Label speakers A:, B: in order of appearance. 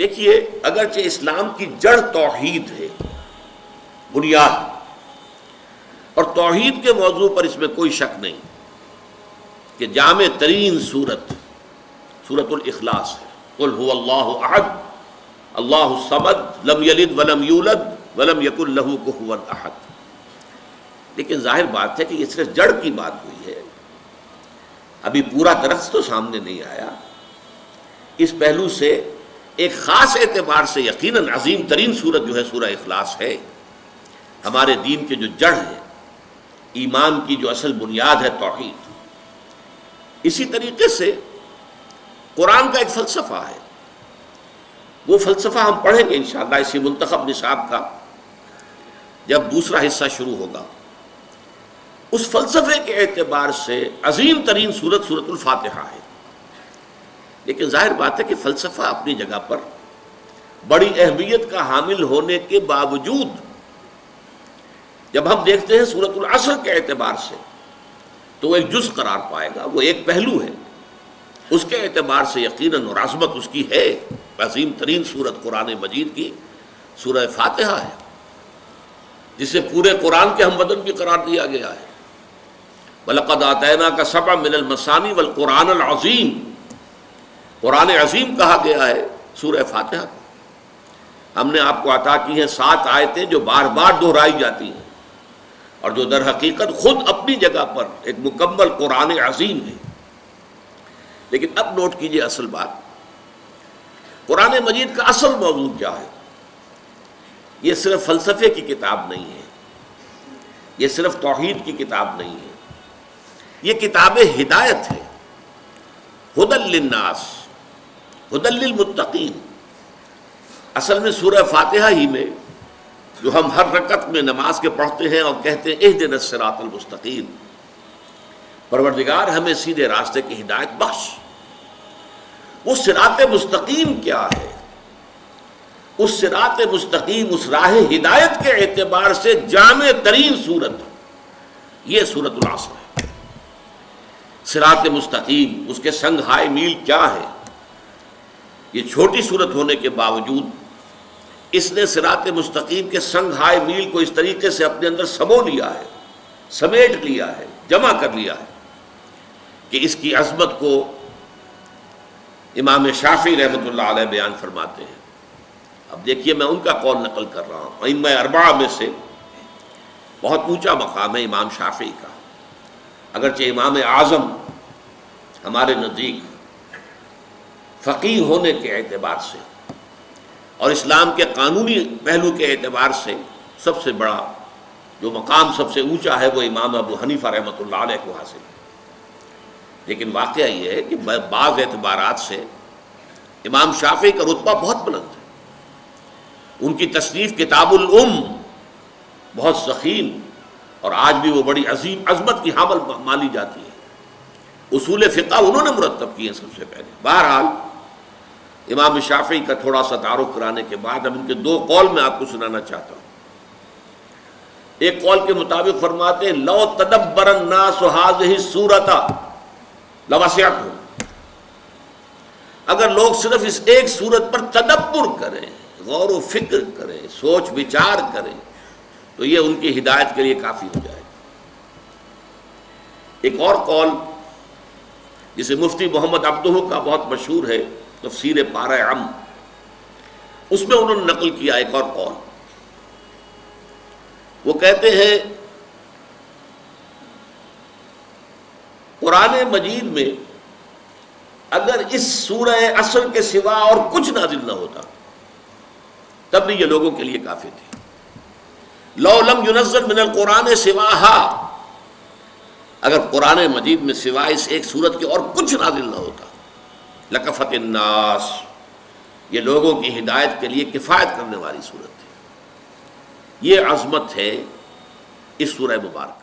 A: دیکھیے، اگرچہ اسلام کی جڑ توحید ہے، بنیاد، اور توحید کے موضوع پر اس میں کوئی شک نہیں کہ جامع ترین سورت سورۃ الاخلاص ہے۔ قل هو اللہ احد اللہ الصمد لم یلد ولم یولد ولم یکن لہ کفوا احد۔ لیکن ظاہر بات ہے کہ یہ صرف جڑ کی بات ہوئی ہے، ابھی پورا درخت تو سامنے نہیں آیا۔ اس پہلو سے ایک خاص اعتبار سے یقیناً عظیم ترین سورت جو ہے سورہ اخلاص ہے، ہمارے دین کے جو جڑ ہے، ایمان کی جو اصل بنیاد ہے توحید۔ اسی طریقے سے قرآن کا ایک فلسفہ ہے، وہ فلسفہ ہم پڑھیں گے انشاءاللہ اسی منتخب نصاب کا جب دوسرا حصہ شروع ہوگا۔ اس فلسفے کے اعتبار سے عظیم ترین سورت سورۃ الفاتحہ ہے، لیکن ظاہر بات ہے کہ فلسفہ اپنی جگہ پر بڑی اہمیت کا حامل ہونے کے باوجود جب ہم دیکھتے ہیں سورۃ العصر کے اعتبار سے تو وہ ایک جز قرار پائے گا، وہ ایک پہلو ہے، اس کے اعتبار سے یقیناً اور عظمت اس کی ہے۔ عظیم ترین سورت قرآن مجید کی سورہ فاتحہ ہے، جسے پورے قرآن کے ہم وطن بھی قرار دیا گیا ہے۔ وَلَقَدْ آتَيْنَاكَ سَبْعًا مِنَ الْمَثَانِي وَالْقُرْآنَ الْعَظِيمِ، قرآن عظیم کہا گیا ہے سورہ فاتحہ کو۔ ہم نے آپ کو عطا کی ہیں 7 آیتیں جو بار بار دہرائی جاتی ہیں اور جو در حقیقت خود اپنی جگہ پر ایک مکمل قرآن عظیم ہے۔ لیکن اب نوٹ کیجئے اصل بات، قرآن مجید کا اصل موضوع کیا ہے؟ یہ صرف فلسفے کی کتاب نہیں ہے، یہ صرف توحید کی کتاب نہیں ہے، یہ کتاب ہدایت ہے۔ ہدی للناس ہدی للمتقین۔ اصل میں سورہ فاتحہ ہی میں جو ہم ہر رکعت میں نماز کے پڑھتے ہیں اور کہتے ہیں اہدنا الصراط المستقیم، پروردگار ہمیں سیدھے راستے کی ہدایت بخش۔ وہ صراط مستقیم کیا ہے؟ اس صراط مستقیم، اس راہ ہدایت کے اعتبار سے جامع ترین سورت یہ سورۃ العصر ہے۔ صراط مستقیم، اس کے سنگ ہائے میل کیا ہے؟ یہ چھوٹی سورت ہونے کے باوجود اس نے صراط مستقیم کے سنگ ہائے میل کو اس طریقے سے اپنے اندر سمو لیا ہے، سمیٹ لیا ہے، جمع کر لیا ہے کہ اس کی عظمت کو امام شافعی رحمۃ اللہ علیہ بیان فرماتے ہیں۔ اب دیکھیے، میں ان کا قول نقل کر رہا ہوں، ائمہ اربعہ میں سے بہت اونچا مقام ہے امام شافعی کا، اگرچہ امام اعظم ہمارے نزدیک فقیہ ہونے کے اعتبار سے اور اسلام کے قانونی پہلو کے اعتبار سے سب سے بڑا جو مقام سب سے اونچا ہے وہ امام ابو حنیفہ رحمۃ اللہ علیہ کو حاصل ہے۔ لیکن واقعہ یہ ہے کہ بعض اعتبارات سے امام شافعی کا رتبہ بہت بلند ہے۔ ان کی تصنیف کتاب الام بہت ضخیم اور آج بھی وہ بڑی عظیم عظمت کی حامل مانی جاتی ہے۔ اصول فقہ انہوں نے مرتب کیے سب سے پہلے۔ بہرحال امام شافعی کا تھوڑا سا تعارف کرانے کے بعد اب ان کے 2 قول میں آپ کو سنانا چاہتا ہوں۔ ایک قول کے مطابق فرماتے ہیں لو تدبر الناس هذه السورۃ لوسعتهم، اگر لوگ صرف اس ایک سورت پر تدبر کریں، غور و فکر کریں، سوچ بچار کریں تو یہ ان کی ہدایت کے لیے کافی ہو جائے۔ ایک اور قول جسے مفتی محمد عبدہ کا بہت مشہور ہے تفسیر پارہ عم، اس میں انہوں نے نقل کیا ایک اور قول۔ وہ کہتے ہیں قرآن مجید میں اگر اس سورہ عصر کے سوا اور کچھ نازل نہ ہوتا تب بھی یہ لوگوں کے لیے کافی تھی۔ لو لم ينزل من القرآن سواها، اگر قرآن مجید میں سوائے اس ایک سورت کے اور کچھ نازل نہ ہوتا لکفت الناس، یہ لوگوں کی ہدایت کے لیے کفایت کرنے والی سورت تھی۔ یہ عظمت ہے اس سورہ مبارکہ۔